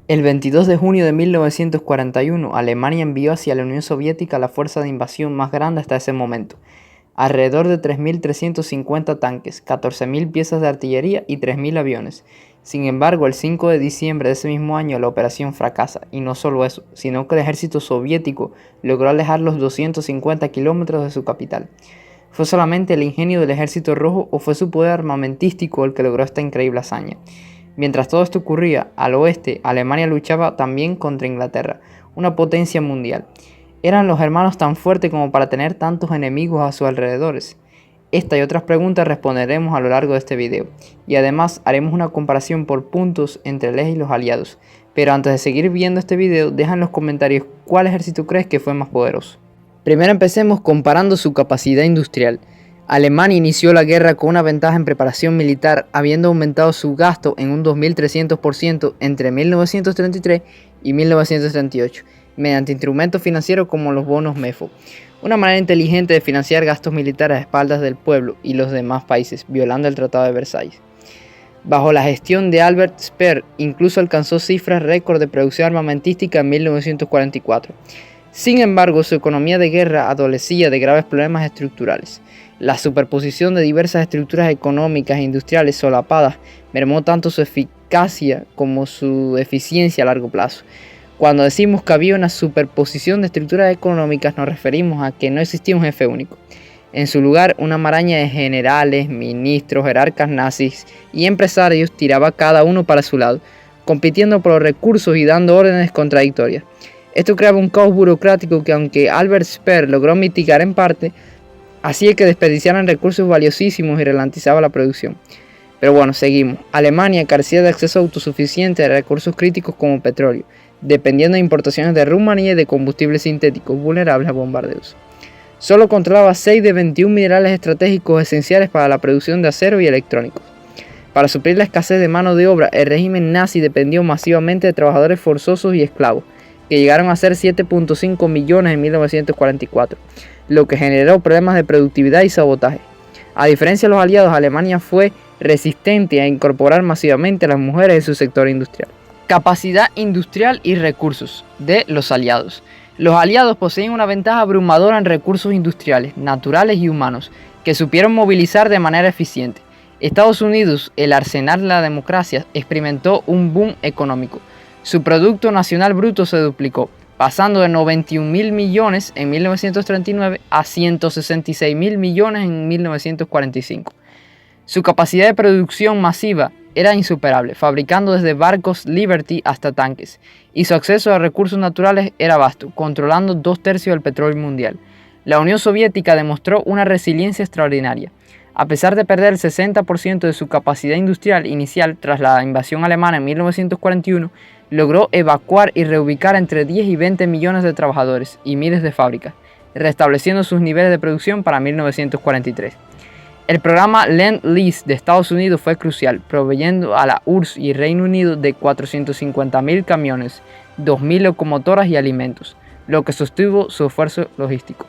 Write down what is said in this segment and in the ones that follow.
El 22 de junio de 1941, Alemania envió hacia la Unión Soviética la fuerza de invasión más grande hasta ese momento, alrededor de 3.350 tanques, 14.000 piezas de artillería y 3.000 aviones. Sin embargo, el 5 de diciembre de ese mismo año la operación fracasa, y no solo eso, sino que el ejército soviético logró alejar los 250 kilómetros de su capital. ¿Fue solamente el ingenio del Ejército Rojo o fue su poder armamentístico el que logró esta increíble hazaña? Mientras todo esto ocurría, al oeste, Alemania luchaba también contra Inglaterra, una potencia mundial. ¿Eran los hermanos tan fuertes como para tener tantos enemigos a sus alrededores? Esta y otras preguntas responderemos a lo largo de este video, y además haremos una comparación por puntos entre el eje y los aliados. Pero antes de seguir viendo este video, deja en los comentarios cuál ejército crees que fue más poderoso. Primero empecemos comparando su capacidad industrial. Alemania inició la guerra con una ventaja en preparación militar, habiendo aumentado su gasto en un 2.300% entre 1933 y 1938, mediante instrumentos financieros como los bonos MEFO, una manera inteligente de financiar gastos militares a espaldas del pueblo y los demás países, violando el Tratado de Versalles. Bajo la gestión de Albert Speer, incluso alcanzó cifras récord de producción armamentística en 1944. Sin embargo, su economía de guerra adolecía de graves problemas estructurales. La superposición de diversas estructuras económicas e industriales solapadas mermó tanto su eficacia como su eficiencia a largo plazo. Cuando decimos que había una superposición de estructuras económicas, nos referimos a que no existía un jefe único. En su lugar, una maraña de generales, ministros, jerarcas nazis y empresarios tiraba cada uno para su lado, compitiendo por los recursos y dando órdenes contradictorias. Esto creaba un caos burocrático que, aunque Albert Speer logró mitigar en parte, hacía que desperdiciaran recursos valiosísimos y ralentizaba la producción. Pero bueno, seguimos. Alemania carecía de acceso autosuficiente a recursos críticos como petróleo, dependiendo de importaciones de Rumanía y de combustibles sintéticos vulnerables a bombardeos. Solo controlaba 6 de 21 minerales estratégicos esenciales para la producción de acero y electrónicos. Para suplir la escasez de mano de obra, el régimen nazi dependió masivamente de trabajadores forzosos y esclavos, que llegaron a ser 7.5 millones en 1944, lo que generó problemas de productividad y sabotaje. A diferencia de los aliados, Alemania fue resistente a incorporar masivamente a las mujeres en su sector industrial. Capacidad industrial y recursos de los aliados. Los aliados poseen una ventaja abrumadora en recursos industriales, naturales y humanos, que supieron movilizar de manera eficiente. Estados Unidos, el arsenal de la democracia, experimentó un boom económico. Su Producto Nacional Bruto se duplicó, pasando de 91.000 millones en 1939 a 166.000 millones en 1945. Su capacidad de producción masiva era insuperable, fabricando desde barcos Liberty hasta tanques, y su acceso a recursos naturales era vasto, controlando 2/3 del petróleo mundial. La Unión Soviética demostró una resiliencia extraordinaria. A pesar de perder el 60% de su capacidad industrial inicial tras la invasión alemana en 1941, logró evacuar y reubicar entre 10 y 20 millones de trabajadores y miles de fábricas, restableciendo sus niveles de producción para 1943. El programa Lend-Lease de Estados Unidos fue crucial, proveyendo a la URSS y Reino Unido de 450.000 camiones, 2.000 locomotoras y alimentos, lo que sostuvo su esfuerzo logístico.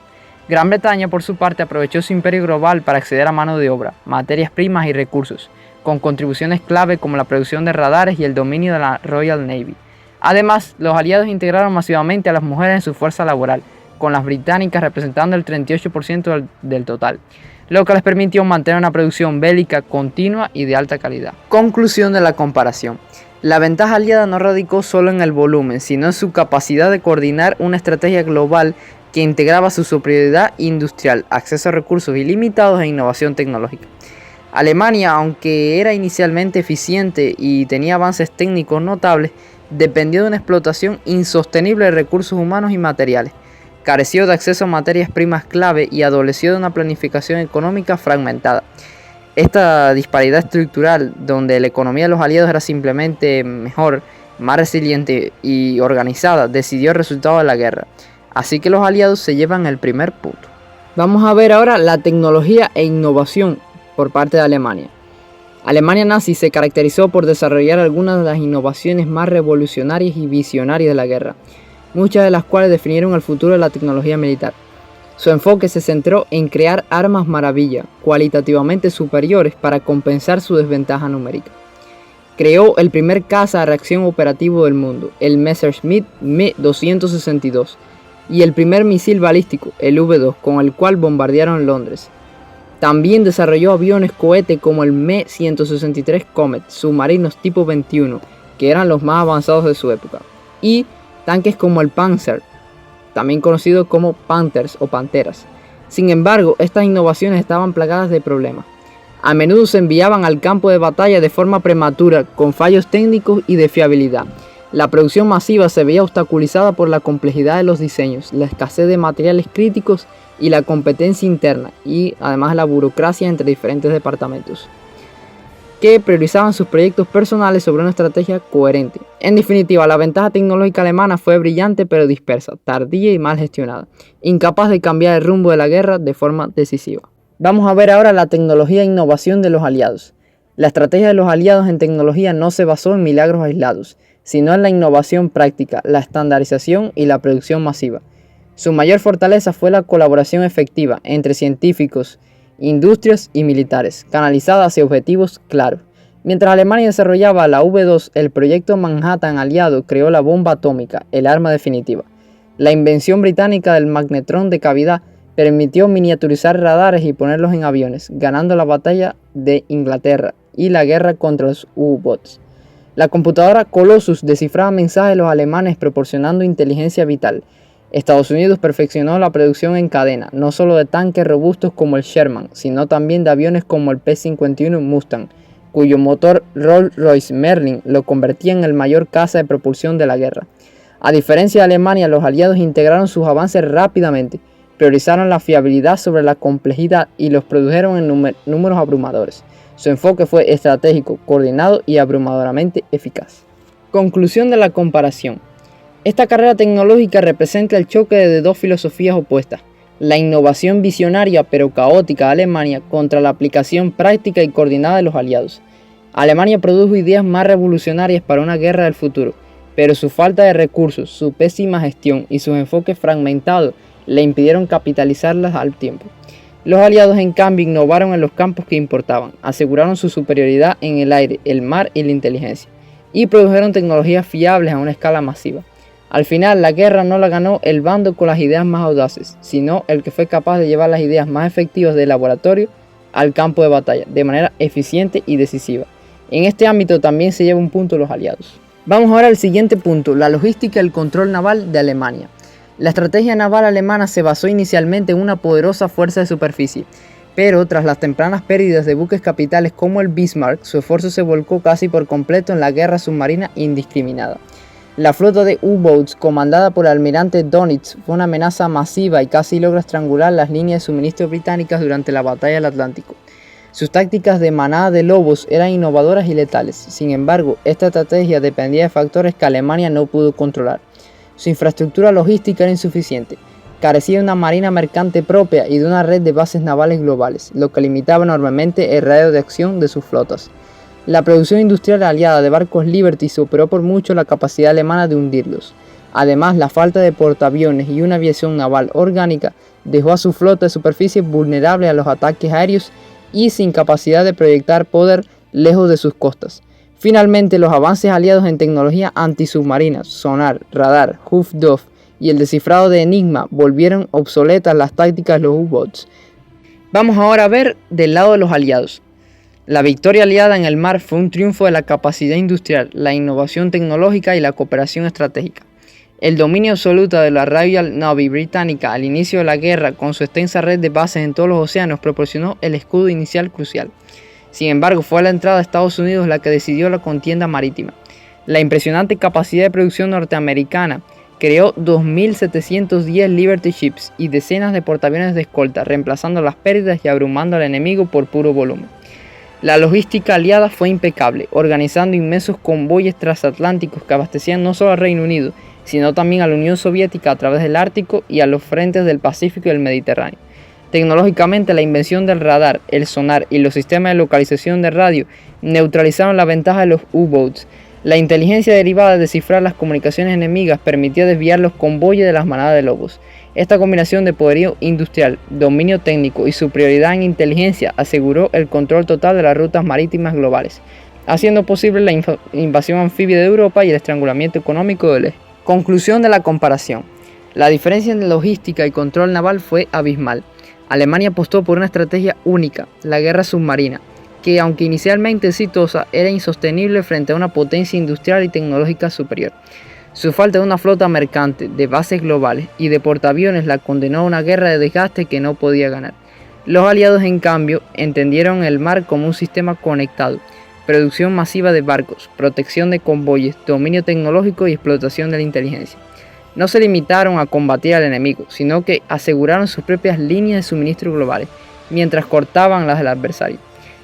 Gran Bretaña, por su parte, aprovechó su imperio global para acceder a mano de obra, materias primas y recursos, con contribuciones clave como la producción de radares y el dominio de la Royal Navy. Además, los aliados integraron masivamente a las mujeres en su fuerza laboral, con las británicas representando el 38% del total, lo que les permitió mantener una producción bélica continua y de alta calidad. Conclusión de la comparación. La ventaja aliada no radicó solo en el volumen, sino en su capacidad de coordinar una estrategia global que integraba su superioridad industrial, acceso a recursos ilimitados e innovación tecnológica. Alemania, aunque era inicialmente eficiente y tenía avances técnicos notables, dependió de una explotación insostenible de recursos humanos y materiales, careció de acceso a materias primas clave y adoleció de una planificación económica fragmentada. Esta disparidad estructural, donde la economía de los aliados era simplemente mejor, más resiliente y organizada, decidió el resultado de la guerra. Así que los aliados se llevan el primer punto. Vamos a ver ahora la tecnología e innovación por parte de Alemania. Alemania nazi se caracterizó por desarrollar algunas de las innovaciones más revolucionarias y visionarias de la guerra, muchas de las cuales definieron el futuro de la tecnología militar. Su enfoque se centró en crear armas maravilla, cualitativamente superiores para compensar su desventaja numérica. creó el primer caza a reacción operativo del mundo, el Messerschmitt Me-262, y el primer misil balístico, el V-2, con el cual bombardearon Londres. También desarrolló aviones cohete como el Me-163 Comet, submarinos tipo 21, que eran los más avanzados de su época, y tanques como el Panzer, también conocido como Panthers o Panteras. Sin embargo, estas innovaciones estaban plagadas de problemas. A menudo se enviaban al campo de batalla de forma prematura, con fallos técnicos y de fiabilidad. La producción masiva se veía obstaculizada por la complejidad de los diseños, la escasez de materiales críticos y la competencia interna, y además la burocracia entre diferentes departamentos, que priorizaban sus proyectos personales sobre una estrategia coherente. En definitiva, la ventaja tecnológica alemana fue brillante pero dispersa, tardía y mal gestionada, incapaz de cambiar el rumbo de la guerra de forma decisiva. Vamos a ver ahora la tecnología e innovación de los aliados. La estrategia de los aliados en tecnología no se basó en milagros aislados, sino en la innovación práctica, la estandarización y la producción masiva. Su mayor fortaleza fue la colaboración efectiva entre científicos, industrias y militares, canalizada hacia objetivos claros. Mientras Alemania desarrollaba la V2, el proyecto Manhattan aliado creó la bomba atómica, el arma definitiva. La invención británica del magnetrón de cavidad permitió miniaturizar radares y ponerlos en aviones, ganando la batalla de Inglaterra y la guerra contra los U-Boats. La computadora Colossus descifraba mensajes de los alemanes proporcionando inteligencia vital. Estados Unidos perfeccionó la producción en cadena, no solo de tanques robustos como el Sherman, sino también de aviones como el P-51 Mustang, cuyo motor Rolls-Royce Merlin lo convertía en el mayor caza de propulsión de la guerra. A diferencia de Alemania, los aliados integraron sus avances rápidamente, priorizaron la fiabilidad sobre la complejidad y los produjeron en números abrumadores. Su enfoque fue estratégico, coordinado y abrumadoramente eficaz. Conclusión de la comparación. Esta carrera tecnológica representa el choque de dos filosofías opuestas: la innovación visionaria pero caótica de Alemania contra la aplicación práctica y coordinada de los aliados. Alemania produjo ideas más revolucionarias para una guerra del futuro, pero su falta de recursos, su pésima gestión y sus enfoques fragmentados le impidieron capitalizarlas al tiempo. Los aliados, en cambio, innovaron en los campos que importaban, aseguraron su superioridad en el aire, el mar y la inteligencia, y produjeron tecnologías fiables a una escala masiva. Al final, la guerra no la ganó el bando con las ideas más audaces, sino el que fue capaz de llevar las ideas más efectivas del laboratorio al campo de batalla, de manera eficiente y decisiva. En este ámbito también se lleva un punto los aliados. Vamos ahora al siguiente punto, la logística y el control naval de Alemania. La estrategia naval alemana se basó inicialmente en una poderosa fuerza de superficie, pero tras las tempranas pérdidas de buques capitales como el Bismarck, su esfuerzo se volcó casi por completo en la guerra submarina indiscriminada. La flota de U-Boats, comandada por el almirante Dönitz, fue una amenaza masiva y casi logra estrangular las líneas de suministro británicas durante la batalla del Atlántico. Sus tácticas de manada de lobos eran innovadoras y letales. Sin embargo, esta estrategia dependía de factores que Alemania no pudo controlar. Su infraestructura logística era insuficiente, carecía de una marina mercante propia y de una red de bases navales globales, lo que limitaba enormemente el radio de acción de sus flotas. La producción industrial aliada de barcos Liberty superó por mucho la capacidad alemana de hundirlos. Además, la falta de portaaviones y una aviación naval orgánica dejó a su flota de superficie vulnerable a los ataques aéreos y sin capacidad de proyectar poder lejos de sus costas. Finalmente, los avances aliados en tecnología antisubmarina, sonar, radar, Luftwaffe y el descifrado de Enigma volvieron obsoletas las tácticas de los U-Boats. Vamos ahora a ver del lado de los aliados. La victoria aliada en el mar fue un triunfo de la capacidad industrial, la innovación tecnológica y la cooperación estratégica. El dominio absoluto de la Royal Navy británica al inicio de la guerra, con su extensa red de bases en todos los océanos, proporcionó el escudo inicial crucial. Sin embargo, fue la entrada de Estados Unidos la que decidió la contienda marítima. La impresionante capacidad de producción norteamericana creó 2.710 Liberty Ships y decenas de portaaviones de escolta, reemplazando las pérdidas y abrumando al enemigo por puro volumen. La logística aliada fue impecable, organizando inmensos convoyes transatlánticos que abastecían no solo al Reino Unido, sino también a la Unión Soviética a través del Ártico y a los frentes del Pacífico y el Mediterráneo. Tecnológicamente, la invención del radar, el sonar y los sistemas de localización de radio neutralizaron la ventaja de los U-Boats. La inteligencia derivada de descifrar las comunicaciones enemigas permitía desviar los convoyes de las manadas de lobos. Esta combinación de poderío industrial, dominio técnico y superioridad en inteligencia aseguró el control total de las rutas marítimas globales. haciendo posible la invasión anfibia de Europa y el estrangulamiento económico del eje. Conclusión de la comparación. La diferencia en logística y control naval fue abismal. Alemania apostó por una estrategia única, la guerra submarina, que aunque inicialmente exitosa, era insostenible frente a una potencia industrial y tecnológica superior. Su falta de una flota mercante, de bases globales y de portaaviones la condenó a una guerra de desgaste que no podía ganar. Los aliados, en cambio, entendieron el mar como un sistema conectado, producción masiva de barcos, protección de convoyes, dominio tecnológico y explotación de la inteligencia. No se limitaron a combatir al enemigo, sino que aseguraron sus propias líneas de suministro globales, mientras cortaban las del adversario.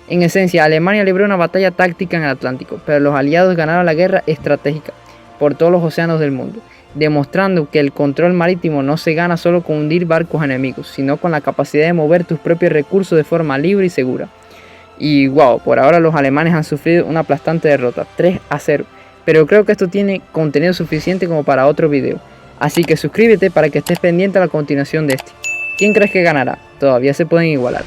En esencia, Alemania libró una batalla táctica en el Atlántico, pero los aliados ganaron la guerra estratégica por todos los océanos del mundo, demostrando que el control marítimo no se gana solo con hundir barcos enemigos, sino con la capacidad de mover tus propios recursos de forma libre y segura. Y wow, por ahora los alemanes han sufrido una aplastante derrota, 3-0, pero creo que esto tiene contenido suficiente como para otro video, así que suscríbete para que estés pendiente a la continuación de este. ¿Quién crees que ganará? Todavía se pueden igualar.